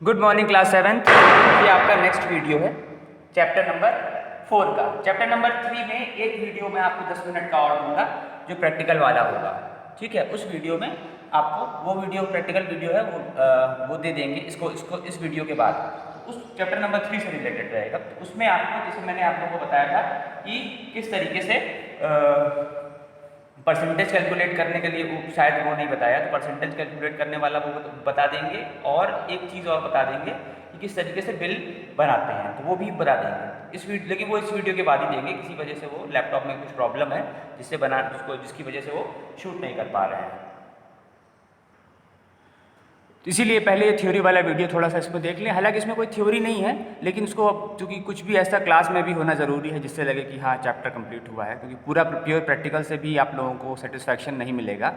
Good morning class 7th। ये आपका next video है चैप्टर नंबर 4 का। चैप्टर नंबर 3 में एक वीडियो मैं आपको 10 मिनट का और दूंगा जो प्रैक्टिकल वाला होगा। ठीक है, उस वीडियो में आपको वो वीडियो प्रैक्टिकल वीडियो है वो दे देंगे इसको इस वीडियो के बाद। उस चैप्टर नंबर 3 से रिलेटेड रहेगा। तो उसमें आपको, जैसे मैंने आप लोगों को बताया था कि किस तरीके से परसेंटेज कैलकुलेट करने के लिए, वो शायद वो नहीं बताया, तो परसेंटेज कैलकुलेट करने वाला वो बता देंगे, और एक चीज़ और बता देंगे कि किस तरीके से बिल बनाते हैं, तो वो भी बता देंगे इस वीडियो। लेकिन वो इस वीडियो के बाद ही देंगे, किसी वजह से वो लैपटॉप में कुछ प्रॉब्लम है जिसकी वजह से वो शूट नहीं कर पा रहे हैं। तो इसीलिए पहले ये थ्योरी वाला वीडियो थोड़ा सा इसमें देख लें। हालांकि इसमें कोई थ्योरी नहीं है, लेकिन उसको अब चूँकि कुछ भी ऐसा क्लास में भी होना ज़रूरी है जिससे लगे कि हाँ चैप्टर कंप्लीट हुआ है, क्योंकि पूरा प्योर प्रैक्टिकल से भी आप लोगों को सेटिस्फैक्शन नहीं मिलेगा।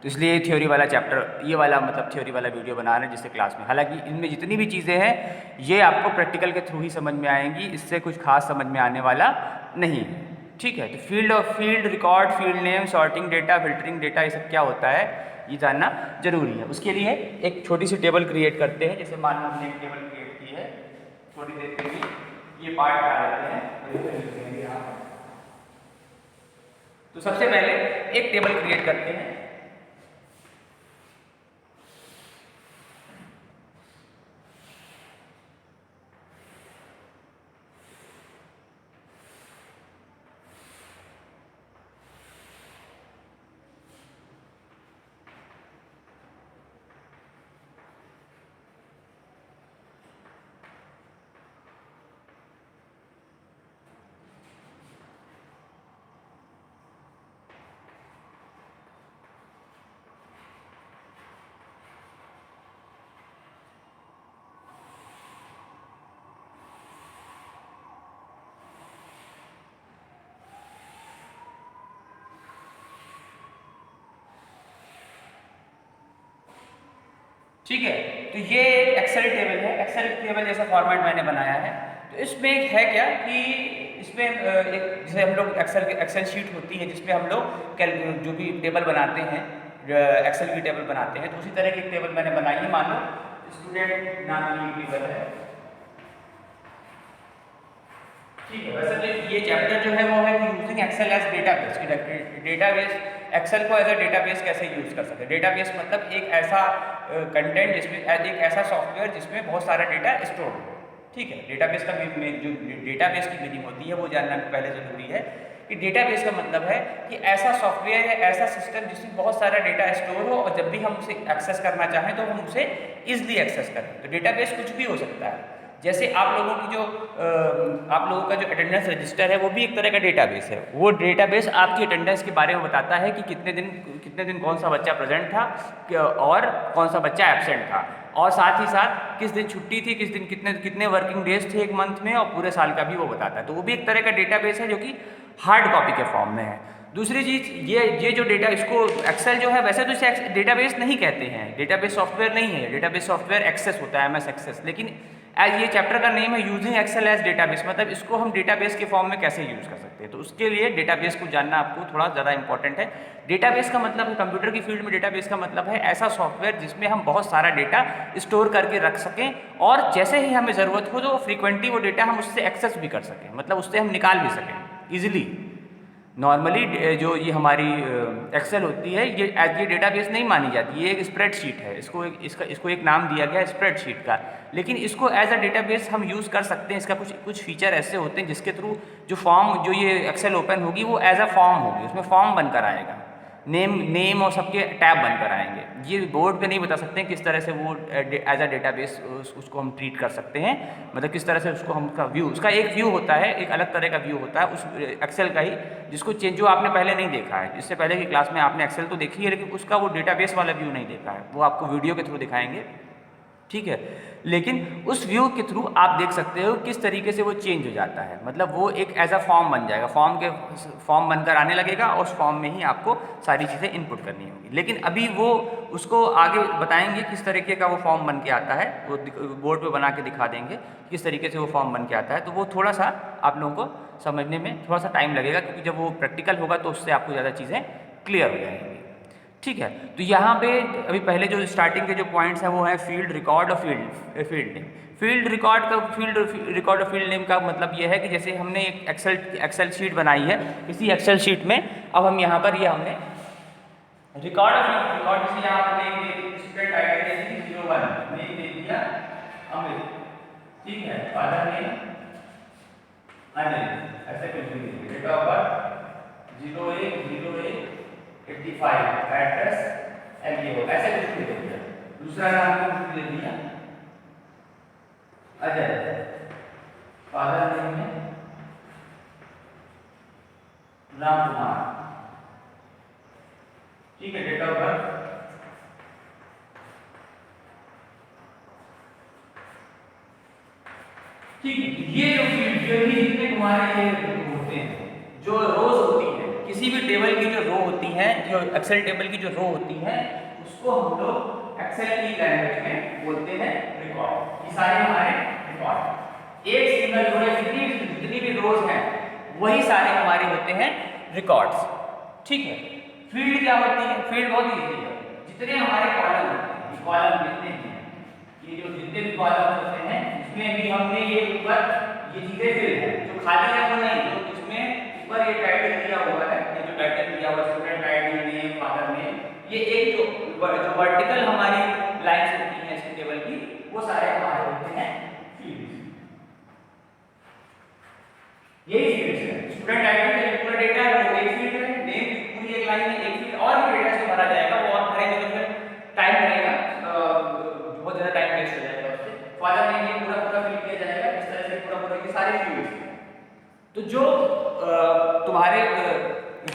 तो इसलिए थ्योरी वाला चैप्टर, ये वाला मतलब थ्योरी वाला वीडियो बना रहे हैं जिससे क्लास में, हालांकि इनमें जितनी भी चीज़ें हैं ये आपको प्रैक्टिकल के थ्रू ही समझ में आएंगी, इससे कुछ खास समझ में आने वाला नहीं है। ठीक है, तो field record, field name, sorting data, filtering data, ये सब क्या होता है ये जानना जरूरी है। उसके लिए एक छोटी सी टेबल क्रिएट करते हैं। जैसे मान लो हमने एक टेबल क्रिएट की है, थोड़ी देर के लिए ये पार्ट बना लेते हैं। तो सबसे पहले एक टेबल क्रिएट करते हैं। ठीक है, तो ये एक एक्सेल टेबल है। एक्सेल टेबल जैसा फॉर्मेट मैंने बनाया है। तो इसमें एक है क्या कि इसमें एक, जैसे हम लोग एक्सेल शीट होती है जिसमें हम लोग जो भी टेबल बनाते हैं, एक्सेल की टेबल बनाते हैं, तो उसी तरह की एक टेबल मैंने बनाई है। मान लो स्टूडेंट नाम की टेबल है। ठीक है, वैसे ये चैप्टर जो है वो है using Excel as database. Database, Excel को एज अ डेटाबेस कैसे यूज कर सकते हैं। डेटाबेस मतलब एक ऐसा कंटेंट जिसमें, एक ऐसा सॉफ्टवेयर जिसमें बहुत सारा डेटा स्टोर हो। ठीक है, डेटाबेस का जो डेटाबेस की मीनिंग होती है वो जानना पहले जरूरी है कि डेटाबेस का मतलब है कि ऐसा सॉफ्टवेयर है, ऐसा सिस्टम जिसमें बहुत सारा डेटा स्टोर हो, और जब भी हम उसे एक्सेस करना चाहें तो हम उसे ईजिली एक्सेस करें। तो डेटाबेस कुछ भी हो सकता है। जैसे आप लोगों की आप लोगों का जो अटेंडेंस रजिस्टर है वो भी एक तरह का डेटाबेस है। वो डेटाबेस आपकी अटेंडेंस के बारे में बताता है कि कितने दिन कौन सा बच्चा प्रेजेंट था और कौन सा बच्चा एब्सेंट था, और साथ ही साथ किस दिन छुट्टी थी, किस दिन कितने वर्किंग डेज थे एक मंथ में, और पूरे साल का भी वो बताता है। तो वो भी एक तरह का डेटाबेस है जो कि हार्ड कॉपी के फॉर्म में है। दूसरी चीज़, ये जो डेटा, इसको एक्सेल जो है वैसे तो इसे डेटाबेस नहीं कहते हैं, डेटाबेस सॉफ्टवेयर नहीं है। डेटाबेस सॉफ्टवेयर एक्सेस होता है, MS एक्सेस। लेकिन एज ये चैप्टर का नेम है यूजिंग एक्सेल एज डेटाबेस, मतलब इसको हम डेटाबेस के फॉर्म में कैसे यूज कर सकते हैं। तो उसके लिए डेटाबेस को जानना आपको थोड़ा ज़्यादा इंपॉर्टेंट है। डेटाबेस का मतलब है, कंप्यूटर की फील्ड में डेटाबेस का मतलब है ऐसा सॉफ्टवेयर जिसमें हम बहुत सारा डेटा स्टोर करके रख सकें, और जैसे ही हमें ज़रूरत हो तो फ्रीक्वेंटली वो डेटा हम उससे एक्सेस भी कर सकें, मतलब उससे हम निकाल भी सकें ईजिली। नॉर्मली जो ये हमारी एक्सेल होती है ये एज ये डेटाबेस नहीं मानी जाती, ये एक स्प्रेडशीट है। इसको एक नाम दिया गया है स्प्रेडशीट का, लेकिन इसको एज अ डेटाबेस हम यूज़ कर सकते हैं। इसका कुछ फीचर ऐसे होते हैं जिसके थ्रू जो ये एक्सेल ओपन होगी वो एज अ फॉर्म होगी, उसमें फॉर्म बनकर आएगा, नेम और सबके टैब बनकर आएंगे। ये बोर्ड पे नहीं बता सकते हैं किस तरह से वो एज अ डेटाबेस उसको हम ट्रीट कर सकते हैं, मतलब किस तरह से उसको हम उसका एक व्यू होता है, एक अलग तरह का व्यू होता है उस एक्सेल का ही, जो आपने पहले नहीं देखा है। इससे पहले की क्लास में आपने एक्सेल तो देखी है, लेकिन उसका वो डेटाबेस वाला व्यू नहीं देखा है, वो आपको वीडियो के थ्रू दिखाएंगे। ठीक है, लेकिन उस व्यू के थ्रू आप देख सकते हो किस तरीके से वो चेंज हो जाता है, मतलब वो एक एज अ फॉर्म बन जाएगा, फॉर्म बनकर आने लगेगा, और उस फॉर्म में ही आपको सारी चीज़ें इनपुट करनी होगी। लेकिन अभी वो उसको आगे बताएंगे किस तरीके का वो फॉर्म बन के आता है, वो बोर्ड पे बना के दिखा देंगे किस तरीके से वो फॉर्म बन के आता है। तो वो थोड़ा सा आप लोगों को समझने में थोड़ा सा टाइम लगेगा, क्योंकि जब वो प्रैक्टिकल होगा तो उससे आपको ज़्यादा चीज़ें क्लियर हो जाएंगी। ठीक है। तो यहाँ पे अभी पहले जो स्टार्टिंग के जो पॉइंट्स हैं वो है फील्ड रिकॉर्ड और फील्ड नेम। फील्ड रिकॉर्ड और फील्ड नेम का मतलब ये है कि जैसे हमने एक एक्सेल शीट बनाई है, इसी एक्सेल शीट में अब हम यहाँ पर ये हमने रिकॉर्ड जैसे यहाँ पर नेम स्टूडेंट आईडी दे दी 01, नेम दे दिया अमित, ठीक है, फादर नेम अनिल, ऐसे कुछ भी दे दिया, date of birth 01/01/85, address LEO, ऐसे कुछ भी दे दिया। दूसरा नाम कुछ दे दिया अजय, फादर नेम है राम कुमार, ठीक है, डेट ऑफ बर्थ, ठीक है। ये जो फील्ड जो भी जितने तुम्हारे ये होते हैं, जो रोज होती है, किसी भी टेबल की जो रो होती है, जो एक्सेल टेबल की जो रो होती है, उसको हम लोग एक्सेल की लैंग्वेज में बोलते हैं रिकॉर्ड। ये सारे हमारे रिकॉर्ड, एक सिंगल रो या जितनी भी रोज हैं वही सारे हमारे होते हैं रिकॉर्ड्स, ठीक है। फील्ड क्या होती है? फील्ड बहुत इजी है, जितने हमारे कॉलम होते हैं, ये कॉलम जितने हैं, ये जो जितने भी कॉलम होते हैं इसमें भी हमने ये ऊपर ये चीजें फिल है, जो खाली है वो नहीं, जो इसमें ऊपर ये टाइटल दिया हुआ है, ये जो टाइटल दिया हुआ है student ID name father name, ये एक जो वर्टिकल हमारी लाइंस होती हैं इस टेबल की, वो सारे हमारे होते हैं फील्ड्स। यही फील्ड्स है। स्टूडेंट आईडी का जो पूरा डेटा है वो एक फील्ड है, नेम पूरी एक लाइन है एक फील्ड, और भी डेटा से भरा जाएगा, वो और भरेंगे तो फिर टाइम लगेगा, बहुत ज्यादा टाइम वेस्ट हो जाएगा उससे। फादर नेम ये पूरा फिल किया जाएगा, इस तरह से पूरा के सारे फील्ड्स। तो जो तुम्हारे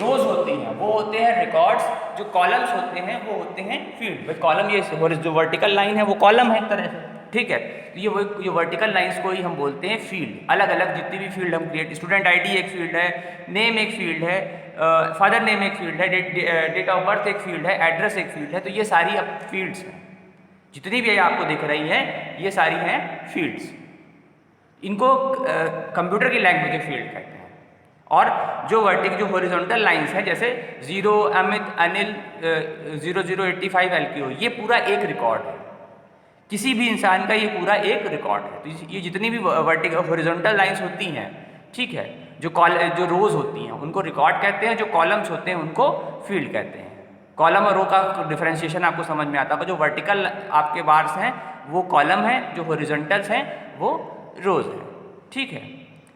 रोज होती हैं वो होते हैं रिकॉर्ड्स, जो कॉलम्स होते हैं वो होते हैं फील्ड। भाई कॉलम ये जो वर्टिकल लाइन है वो कॉलम है एक तरह से, ठीक है। तो ये वर्टिकल लाइंस को ही हम बोलते हैं फील्ड। अलग अलग जितनी भी फील्ड हम क्रिएट, स्टूडेंट आईडी एक फील्ड है, नेम एक फील्ड है, फादर नेम एक फील्ड है, डेट ऑफ बर्थ एक फील्ड है, एड्रेस एक फील्ड है। तो ये सारी अब फील्ड्स हैं, जितनी भी आपको दिख रही हैं ये सारी हैं फील्ड्स। इनको कंप्यूटर की लैंग्वेज में फील्ड कहते हैं। और जो वर्टिकल जो हॉरिजॉन्टल लाइंस है, जैसे 0 अमित अनिल 0085 LKO, ये पूरा एक रिकॉर्ड है, किसी भी इंसान का ये पूरा एक रिकॉर्ड है। तो ये जितनी भी वर्टिकल हॉरिजॉन्टल लाइंस होती हैं, ठीक है, जो रोज होती हैं उनको रिकॉर्ड कहते हैं, जो कॉलम्स होते हैं उनको फील्ड कहते हैं। कॉलम और रो का डिफरेंशिएशन आपको समझ में आता होगा। जो वर्टिकल आपके बार्स हैं वो कॉलम है, जो हॉरिजॉन्टल्स हैं वो रोज है, ठीक है।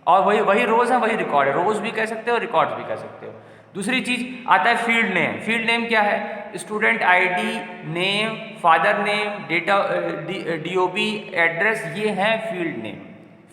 और वही रोज है वही रिकॉर्ड है, रोज भी कह सकते हो रिकॉर्ड्स भी कह सकते हो। दूसरी चीज आता है फील्ड नेम। फील्ड नेम क्या है? Student ID, name, father name, data DOB, address, ये है फील्ड नेम।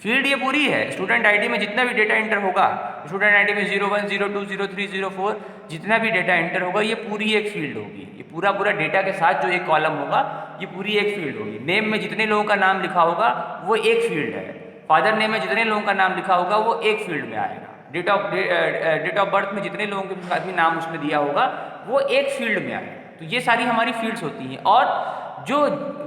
फील्ड ये पूरी है। स्टूडेंट आईडी में जितना भी डेटा एंटर होगा, स्टूडेंट आईडी में 01, 02, 03, 04 जितना भी डेटा एंटर होगा ये पूरी एक फील्ड होगी। ये पूरा डेटा के साथ जो एक कॉलम होगा ये पूरी एक फील्ड होगी। नेम में जितने लोगों का नाम लिखा होगा वो एक फील्ड है। फादर नेम में जितने लोगों का नाम लिखा होगा वो एक फील्ड में आएगा। डेट ऑफ बर्थ में जितने लोगों के साथ भी नाम उसने दिया होगा वो एक फील्ड में आएगा। तो ये सारी हमारी फील्ड्स होती हैं। और जो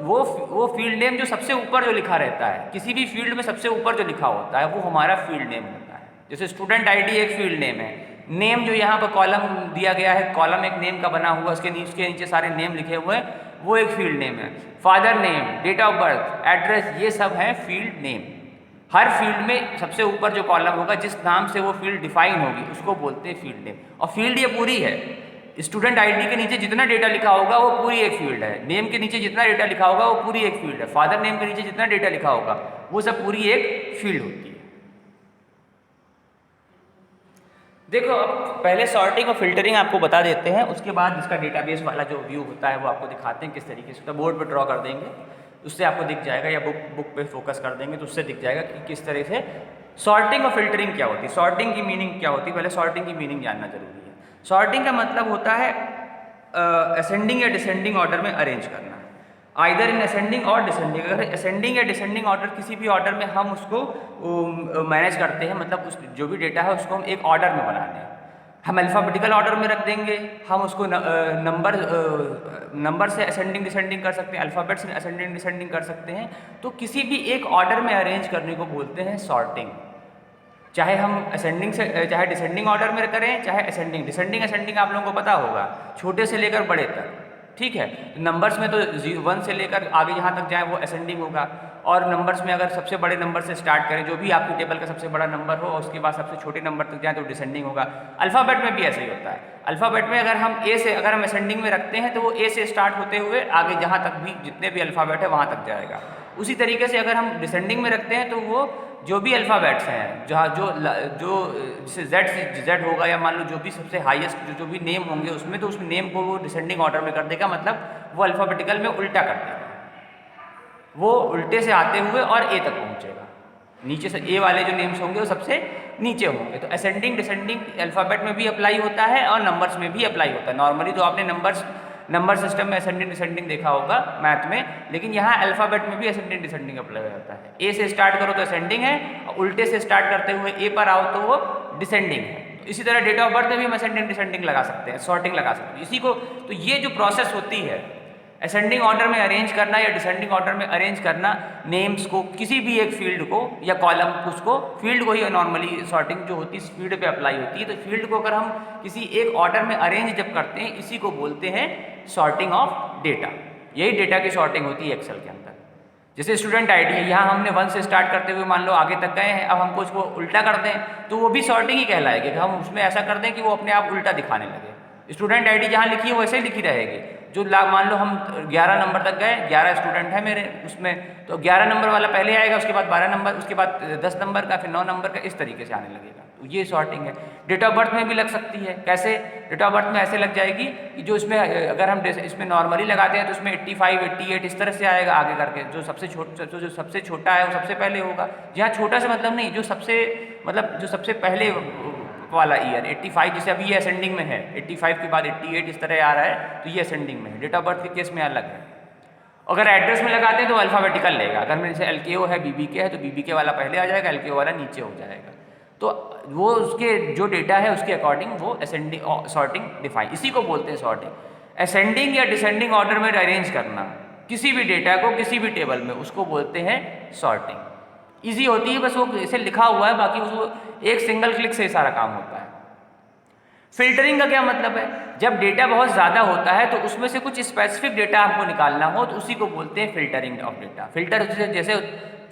वो फील्ड नेम जो सबसे ऊपर जो लिखा रहता है, किसी भी फील्ड में सबसे ऊपर जो लिखा होता है वो हमारा फील्ड नेम होता है। जैसे स्टूडेंट आईडी एक फील्ड नेम है, नेम जो यहाँ पर कॉलम दिया गया है, कॉलम एक नेम का बना हुआ, उसके नीचे सारे नेम लिखे हुए हैं, वो एक फील्ड नेम है। Father name, date of birth, address, ये सब है फील्ड नेम। हर फील्ड में सबसे ऊपर जो कॉलम होगा, जिस नाम से वो फील्ड डिफाइन होगी, उसको बोलते हैं फील्ड नेम। और फील्ड ये पूरी है। स्टूडेंट आईडी के नीचे जितना डेटा लिखा होगा वो पूरी एक फील्ड है। नेम के नीचे जितना डेटा लिखा होगा वो पूरी एक फील्ड है। फादर नेम के नीचे जितना डेटा लिखा होगा वो सब पूरी एक फील्ड होती है। देखो, अब पहले सॉर्टिंग और फिल्टरिंग आपको बता देते हैं, उसके बाद इसका डेटाबेस वाला जो व्यू होता है वो आपको दिखाते हैं किस तरीके से। बोर्ड पर ड्रॉ कर देंगे, उससे आपको दिख जाएगा, या बुक पे फोकस कर देंगे तो उससे दिख जाएगा कि किस तरह से सॉर्टिंग और फिल्टरिंग क्या होती है। सॉर्टिंग की मीनिंग क्या होती है, पहले सॉर्टिंग की मीनिंग जानना जरूरी है। सॉर्टिंग का मतलब होता है असेंडिंग या डिसेंडिंग ऑर्डर में अरेंज करना, आइदर इन असेंडिंग और डिसेंडिंग। अगर असेंडिंग या डिसेंडिंग ऑर्डर किसी भी ऑर्डर में हम उसको मैनेज करते हैं, मतलब उस जो भी डेटा है उसको हम एक ऑर्डर में बनाते हैं। हम अल्फ़ाबेटिकल ऑर्डर में रख देंगे, हम उसको नंबर से असेंडिंग डिसेंडिंग कर सकते हैं, अल्फ़ाबेट से असेंडिंग डिसेंडिंग कर सकते हैं। तो किसी भी एक ऑर्डर में अरेंज करने को बोलते हैं सॉर्टिंग। चाहे हम असेंडिंग से चाहे डिसेंडिंग ऑर्डर में करें, चाहे असेंडिंग। डिसेंडिंग असेंडिंग आप लोगों को पता होगा, छोटे से लेकर बड़े तक, ठीक है। नंबर्स में तो 1 से लेकर आगे जहाँ तक जाए वो असेंडिंग होगा, और नंबर्स में अगर सबसे बड़े नंबर से स्टार्ट करें, जो भी आपकी टेबल का सबसे बड़ा नंबर हो, और उसके बाद सबसे छोटे नंबर तक जाए तो डिसेंडिंग होगा। अल्फ़ाबेट में भी ऐसा ही होता है। अल्फ़ाबेट में अगर हम असेंडिंग में रखते हैं तो वो ए से स्टार्ट होते हुए आगे जहाँ तक भी जितने भी अल्फ़ाबेट है वहाँ तक जाएगा। उसी तरीके से अगर हम डिसेंडिंग में रखते हैं तो वो जो भी अल्फ़ाबेट्स हैं, जहाँ जो जैसे जेड से जेड होगा, या मान लो जो भी सबसे हाईएस्ट जो भी नेम होंगे उसमें, तो उस नेम को वो डिसेंडिंग ऑर्डर में कर देगा, मतलब वो अल्फ़ाबेटिकल में उल्टा कर देगा, वो उल्टे से आते हुए और ए तक पहुँचेगा। नीचे से ए वाले जो नेम्स होंगे वो सबसे नीचे होंगे। तो असेंडिंग डिसेंडिंग अल्फ़ाबेट में भी अप्लाई होता है और नंबर्स में भी अप्लाई होता है। नॉर्मली तो आपने नंबर सिस्टम में असेंडिंग डिसेंडिंग देखा होगा मैथ में, लेकिन यहाँ अल्फ़ाबेट में भी असेंडिंग डिसेंडिंग अप्लाई होता है। ए से स्टार्ट करो तो असेंडिंग है, और उल्टे से स्टार्ट करते हुए ए पर आओ तो वो डिसेंडिंग है। तो इसी तरह डेट ऑफ बर्थ में भी हम असेंडिंग डिसेंडिंग लगा सकते हैं, सॉर्टिंग लगा सकते हैं इसी को। तो ये जो प्रोसेस होती है असेंडिंग ऑर्डर में अरेंज करना या डिसेंडिंग ऑर्डर में अरेंज करना नेम्स को, किसी भी एक फील्ड को या कॉलम, उसको फील्ड को ही नॉर्मली सॉर्टिंग जो होती है इस फील्ड पे अप्लाई होती है। तो फील्ड को अगर हम किसी एक ऑर्डर में अरेंज जब करते हैं, इसी को बोलते हैं सॉर्टिंग ऑफ डेटा। यही डेटा की सॉर्टिंग होती है एक्सेल के अंदर। जैसे स्टूडेंट आईडी है, यहाँ हमने 1 से स्टार्ट करते हुए मान लो आगे तक गए हैं, अब हमको उसको उल्टा कर दें तो वो भी सॉर्टिंग ही कहलाएगी। हम उसमें ऐसा कर दें कि वो अपने आप उल्टा दिखाने लगे। स्टूडेंट आईडी जहाँ लिखी है वैसे ही लिखी रहेगी। जो मान लो हम 11 नंबर तक गए, 11 स्टूडेंट है मेरे उसमें, तो 11 नंबर वाला पहले आएगा, उसके बाद 12 नंबर, उसके बाद 10 नंबर का, फिर 9 नंबर का, इस तरीके से आने लगेगा। तो ये सॉर्टिंग है। डेट ऑफ बर्थ में भी लग सकती है। कैसे? डेट ऑफ बर्थ में ऐसे लग जाएगी कि जो इसमें अगर हम इसमें नॉर्मली लगाते हैं तो उसमें 85, 88 इस तरह से आएगा आगे करके। जो सबसे छोटा है वो सबसे पहले होगा। यहाँ छोटा से मतलब नहीं, जो सबसे पहले वाला ईयर 85, जैसे अभी ये असेंडिंग में है, 85 के बाद 88 इस तरह आ रहा है, तो ये असेंडिंग में है। डेट ऑफ बर्थ के केस में अलग है। अगर एड्रेस में लगाते हैं तो अल्फ़ाबेटिकल लेगा। अगर मेरे से LKO है, BBK है, तो BBK वाला पहले आ जाएगा, LKO वाला नीचे हो जाएगा। तो वो उसके जो डेटा है उसके अकॉर्डिंग वो असेंडिंग सॉर्टिंग डिफाइन, इसी को बोलते हैं सॉर्टिंग। असेंडिंग या डिसेंडिंग ऑर्डर में अरेंज करना किसी भी डेटा को किसी भी टेबल में, उसको बोलते हैं सॉर्टिंग। ईजी होती है, बस वो इसे लिखा हुआ है, बाकी उसको एक सिंगल क्लिक से सारा काम होता है। फिल्टरिंग का क्या मतलब है? जब डेटा बहुत ज़्यादा होता है तो उसमें से कुछ स्पेसिफिक डेटा आपको निकालना हो तो उसी को बोलते हैं फिल्टरिंग ऑफ डेटा। फिल्टर जैसे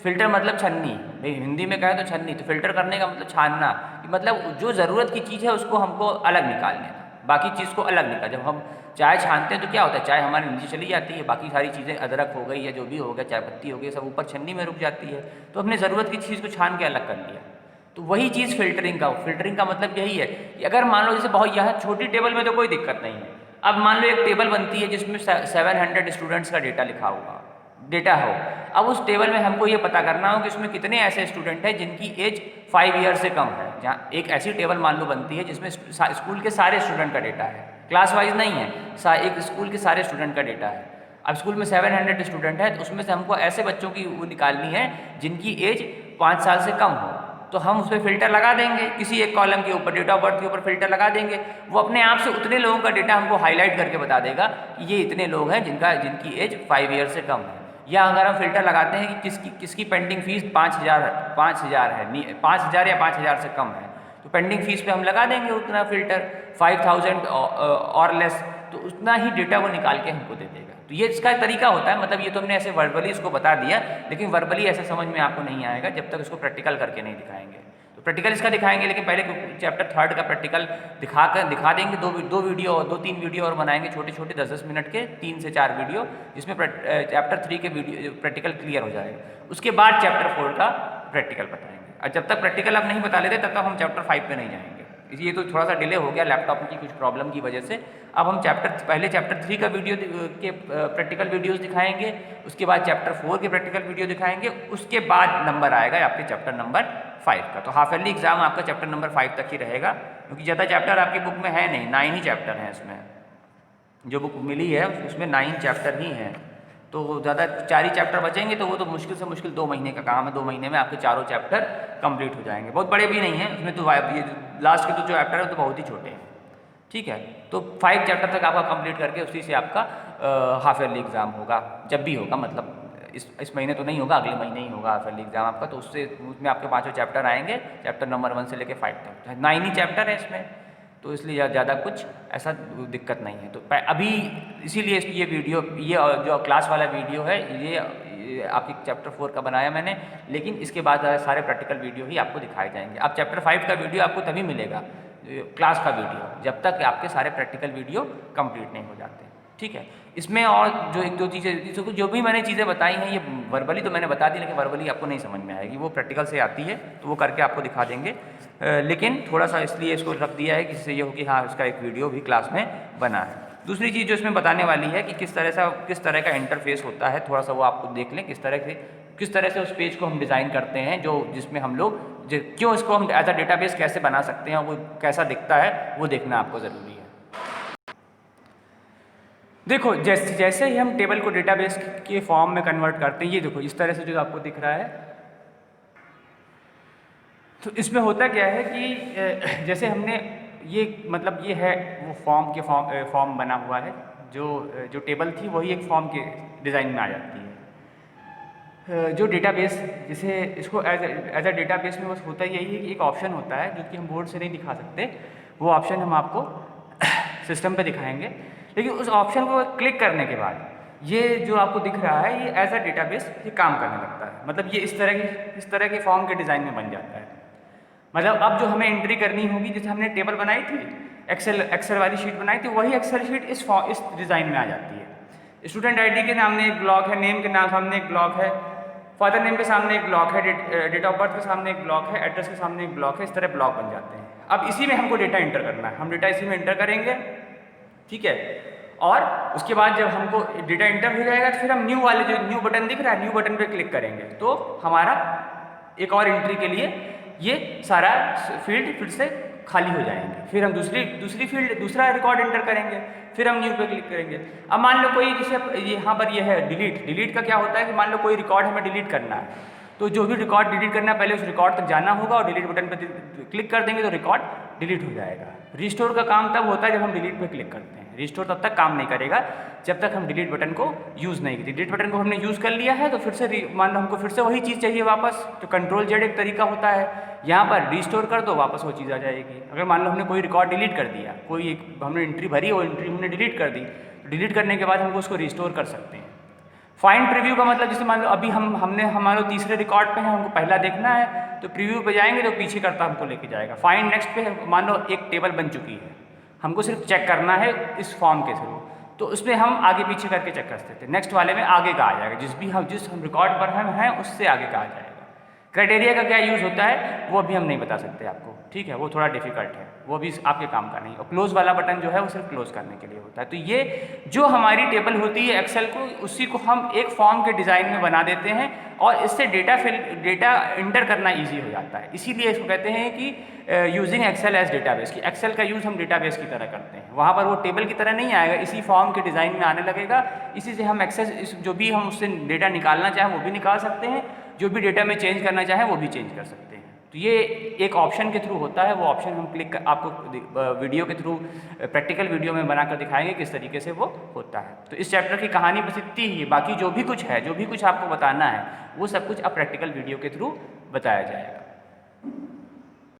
फिल्टर मतलब छन्नी, भाई हिंदी में कहें तो छन्नी, तो फिल्टर करने का मतलब छानना, मतलब जो ज़रूरत की चीज़ है उसको हमको अलग निकाल लेना, बाकी चीज़ को अलग निकाल। जब हम चाय छानते हैं तो क्या होता है, चाय हमारे नीचे चली जाती है, बाकी सारी चीज़ें अदरक हो गई या जो भी हो गया, चाय पत्ती हो गई, सब ऊपर छन्नी में रुक जाती है। तो हमने ज़रूरत की चीज़ को छान के अलग कर लिया। तो वही चीज़ फिल्टरिंग का मतलब यही है कि अगर मान लो जैसे बहुत यहाँ छोटी टेबल में तो कोई दिक्कत नहीं है। अब मान लो एक टेबल बनती है जिसमें 700 स्टूडेंट्स का डेटा लिखा हुआ डेटा हो। अब उस टेबल में हमको ये पता करना हो कि उसमें कितने ऐसे स्टूडेंट हैं जिनकी एज 5 ईयर से कम है। जहाँ एक ऐसी टेबल मान लो बनती है जिसमें स्कूल के सारे स्टूडेंट का डेटा है, क्लास वाइज नहीं है, एक स्कूल के सारे स्टूडेंट का डेटा है। अब स्कूल में 700 स्टूडेंट है तो उसमें से हमको ऐसे बच्चों की वो निकालनी है जिनकी एज 5 साल से कम हो। तो हम उस पर फिल्टर लगा देंगे, किसी एक कॉलम के ऊपर डेट ऑफ बर्थ के ऊपर फिल्टर लगा देंगे। वो अपने आप से उतने लोगों का डेटा हमको हाईलाइट करके बता देगा कि ये इतने लोग हैं जिनकी एज 5 ईयर से कम है। या अगर हम फिल्टर लगाते हैं कि किसकी पेंडिंग फीस 5,000 है, 5,000 या 5,000 से कम है, तो पेंडिंग फीस पे हम लगा देंगे उतना फिल्टर, 5,000 और लेस, तो उतना ही डेटा वो निकाल के हमको दे देगा। तो ये इसका तरीका होता है। मतलब ये तो हमने ऐसे वर्बली इसको बता दिया, लेकिन वर्बली ऐसा समझ में आपको नहीं आएगा जब तक इसको प्रैक्टिकल करके नहीं दिखाएंगे। तो प्रैक्टिकल इसका दिखाएंगे, लेकिन पहले चैप्टर 3 का प्रैक्टिकल दिखा देंगे। दो वीडियो 2-3 वीडियो और बनाएंगे छोटे छोटे 10-10 मिनट के, 3 से 4 वीडियो, जिसमें चैप्टर 3 के वीडियो प्रैक्टिकल क्लियर हो जाएगा। उसके बाद चैप्टर 4 का प्रैक्टिकल बताएंगे। और जब तक प्रैक्टिकल आप नहीं बता लेते तब तक हम चैप्टर 5 पे नहीं जाएंगे। ये तो थोड़ा सा डिले हो गया लैपटॉप की कुछ प्रॉब्लम की वजह से। अब हम पहले चैप्टर 3 का वीडियो के प्रैक्टिकल वीडियोस दिखाएंगे, उसके बाद चैप्टर 4 के प्रैक्टिकल वीडियो दिखाएंगे, उसके बाद नंबर आएगा आपके चैप्टर नंबर 5 का। तो हाफ ईयरली एग्जाम आपका चैप्टर नंबर 5 तक ही रहेगा, क्योंकि ज़्यादा चैप्टर आपकी बुक में है नहीं, 9 ही चैप्टर हैं इसमें। जो बुक मिली है उसमें 9 चैप्टर ही हैं, तो ज़्यादा 4 ही चैप्टर बचेंगे, तो वो तो मुश्किल से मुश्किल 2 महीने का काम है। 2 महीने में आपके चारों चैप्टर कंप्लीट हो जाएंगे। बहुत बड़े भी नहीं हैं उसमें, तो ये लास्ट के तो जो चैप्टर है तो बहुत ही छोटे हैं, ठीक है। तो 5 चैप्टर तक आपका कंप्लीट करके उसी से आपका हाफ ईयरली एग्ज़ाम होगा, जब भी होगा, मतलब इस महीने तो नहीं होगा, अगले महीने ही होगा फाइनल एग्जाम आपका, तो उसमें आपके 5 चैप्टर आएंगे, चैप्टर नंबर 1 से लेकर 5 तक, 9 ही चैप्टर है इसमें, तो इसलिए ज़्यादा कुछ ऐसा दिक्कत नहीं है। तो अभी इसीलिए ये वीडियो, ये जो क्लास वाला वीडियो है, ये आपकी चैप्टर 4 का बनाया मैंने, लेकिन इसके बाद सारे प्रैक्टिकल वीडियो ही आपको दिखाए जाएंगे। अब चैप्टर 5 का वीडियो आपको तभी मिलेगा, क्लास का वीडियो, जब तक आपके सारे प्रैक्टिकल वीडियो कंप्लीट नहीं हो जाते, ठीक है। इसमें और जो 1-2 चीज़ें, जो भी मैंने चीज़ें बताई हैं, ये वर्बली तो मैंने बता दी, लेकिन वर्बली आपको नहीं समझ में आएगी, वो प्रैक्टिकल से आती है, तो वो करके आपको दिखा देंगे। लेकिन थोड़ा सा इसलिए इसको रख दिया है कि जिससे ये हो कि हाँ, उसका एक वीडियो भी क्लास में बना है। दूसरी चीज़ जो इसमें बताने वाली है कि किस तरह का इंटरफेस होता है, थोड़ा सा वो आपको देख लें, किस तरह से उस पेज को हम डिज़ाइन करते हैं, जिसमें हम लोग क्यों इसको हम एज अ डेटाबेस कैसे बना सकते हैं, वो कैसा दिखता है, वो देखना आपको ज़रूरी है। देखो, जैसे ही हम टेबल को डेटाबेस के फॉर्म में कन्वर्ट करते हैं, ये देखो इस तरह से जो आपको दिख रहा है, तो इसमें होता क्या है कि जैसे हमने ये मतलब ये है वो फॉर्म बना हुआ है, जो टेबल थी वही एक फॉर्म के डिज़ाइन में आ जाती है। जो डेटाबेस, जैसे इसको एज अ डेटाबेस में बस होता यही है कि एक ऑप्शन होता है जो कि हम बोर्ड से नहीं दिखा सकते, वो ऑप्शन हम आपको सिस्टम पे दिखाएंगे, लेकिन उस ऑप्शन को क्लिक करने के बाद ये जो आपको दिख रहा है, ये एज अ डेटाबेस ये काम करने लगता है। मतलब ये इस तरह के फॉर्म के डिज़ाइन में बन जाता है। मतलब अब जो हमें एंट्री करनी होगी, जैसे हमने टेबल बनाई थी, एक्सेल वाली शीट बनाई थी, वही एक्सेल शीट इस डिज़ाइन में आ जाती है। स्टूडेंट आईडी के सामने एक ब्लॉक है, नेम के सामने एक ब्लॉक है, फादर नेम के सामने एक ब्लॉक है, डेट ऑफ बर्थ के सामने एक ब्लॉक है, एड्रेस के सामने एक ब्लॉक है, इस तरह ब्लॉक बन जाते हैं। अब इसी में हमको डेटा एंटर करना है, हम डेटा इसी में एंटर करेंगे, ठीक है। और उसके बाद जब हमको डेटा एंटर हो जाएगा, तो फिर हम न्यू वाले जो न्यू बटन दिख रहा है, न्यू बटन पे क्लिक करेंगे, तो हमारा एक और एंट्री के लिए ये सारा फील्ड फिर से खाली हो जाएंगे। फिर हम दूसरी फील्ड, दूसरा रिकॉर्ड एंटर करेंगे, फिर हम न्यू पे क्लिक करेंगे। अब मान लो कोई, जैसे यहाँ पर ये है डिलीट का क्या होता है कि मान लो कोई रिकॉर्ड हमें डिलीट करना है, तो जो भी रिकॉर्ड डिलीट करना है, पहले उस रिकॉर्ड तक जाना होगा और डिलीट बटन पर क्लिक कर देंगे तो रिकॉर्ड डिलीट हो जाएगा। रिस्टोर का काम तब होता है जब हम डिलीट पे क्लिक करते हैं, रिस्टोर तब तक काम नहीं करेगा जब तक हम डिलीट बटन को यूज़ नहीं करें। डिलीट बटन को हमने यूज़ कर लिया है, तो फिर से मान लो हमको फिर से वही चीज़ चाहिए वापस, तो कंट्रोल-Z एक तरीका होता है, यहाँ पर रिस्टोर कर दो, वापस वो चीज़ आ जाएगी। अगर मान लो हमने कोई रिकॉर्ड डिलीट कर दिया, कोई एक हमने एंट्री भरी, वो एंट्री हमने डिलीट कर दी, तो डिलीट करने के बाद हमको उसको रिस्टोर कर सकते हैं। फाइंड प्रीव्यू का मतलब, जैसे मान लो अभी हमने हमारे तीसरे रिकॉर्ड पे है, हमको पहला देखना है, तो प्रीव्यू पे जाएंगे तो पीछे करता हमको लेके जाएगा। फाइंड नेक्स्ट पे मान लो एक टेबल बन चुकी है, हमको सिर्फ चेक करना है इस फॉर्म के थ्रू, तो उसमें हम आगे पीछे करके चेक कर सकते हैं। नेक्स्ट वाले में आगे का आ जाएगा, जिस हम रिकॉर्ड पर हम हैं उससे आगे का आ जाएगा। क्राइटेरिया का क्या यूज़ होता है वो अभी हम नहीं बता सकते आपको, ठीक है, वो थोड़ा डिफिकल्ट है, वो भी आपके काम का नहीं। और क्लोज वाला बटन जो है वो सिर्फ क्लोज करने के लिए होता है। तो ये जो हमारी टेबल होती है एक्सेल को, उसी को हम एक फॉर्म के डिज़ाइन में बना देते हैं और इससे डेटा एंटर करना ईजी हो जाता है। इसीलिए इसको कहते हैं कि यूजिंग एक्सेल एज डेटाबेस, कि एक्सेल का यूज़ हम डेटाबेस की तरह करते हैं। वहाँ पर वो टेबल की तरह नहीं आएगा, इसी फॉर्म के डिज़ाइन में आने लगेगा। इसी से हम जो भी हम उससे डेटा निकालना चाहें वो भी निकाल सकते हैं, जो भी डेटा में चेंज करना चाहें वो भी चेंज कर सकते हैं। तो ये एक ऑप्शन के थ्रू होता है, वो ऑप्शन हम आपको वीडियो के थ्रू प्रैक्टिकल वीडियो में बनाकर दिखाएंगे किस तरीके से वो होता है। तो इस चैप्टर की कहानी बस इतनी ही है, बाकी जो भी कुछ है, जो भी कुछ आपको बताना है, वो सब कुछ अब प्रैक्टिकल वीडियो के थ्रू बताया जाएगा।